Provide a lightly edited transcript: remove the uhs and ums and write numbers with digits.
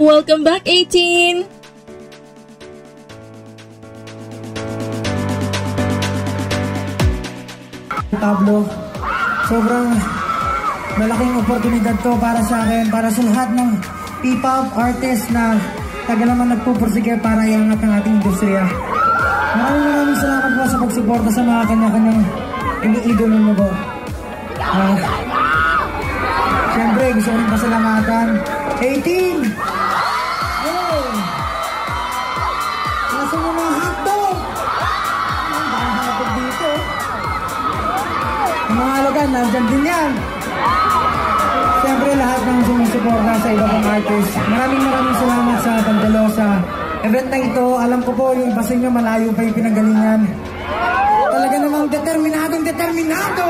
Welcome back, 18! Pablo, sobrang malaking oportunidad to para sa akin, para sa lahat ng P-pop artist na tagal naman nagpupursige para iangat ang ating industriya. Maraming salamat po sa pagsuporta sa mga kanya-kanyang iniidolo mo po. Siyempre, gusto ko rin pasalamatan. 18! Hey! Nasa mo mga hotdog? Ang hotdog dito. Ang mga halogan, nandyan din yan. Siyempre, lahat ng sumusuporta sa iba pang artist. Maraming salamat sa pagdalo sa event na ito. Alam ko po, yung iba sa inyo malayo pa yung pinanggalingan. Talaga namang determinado!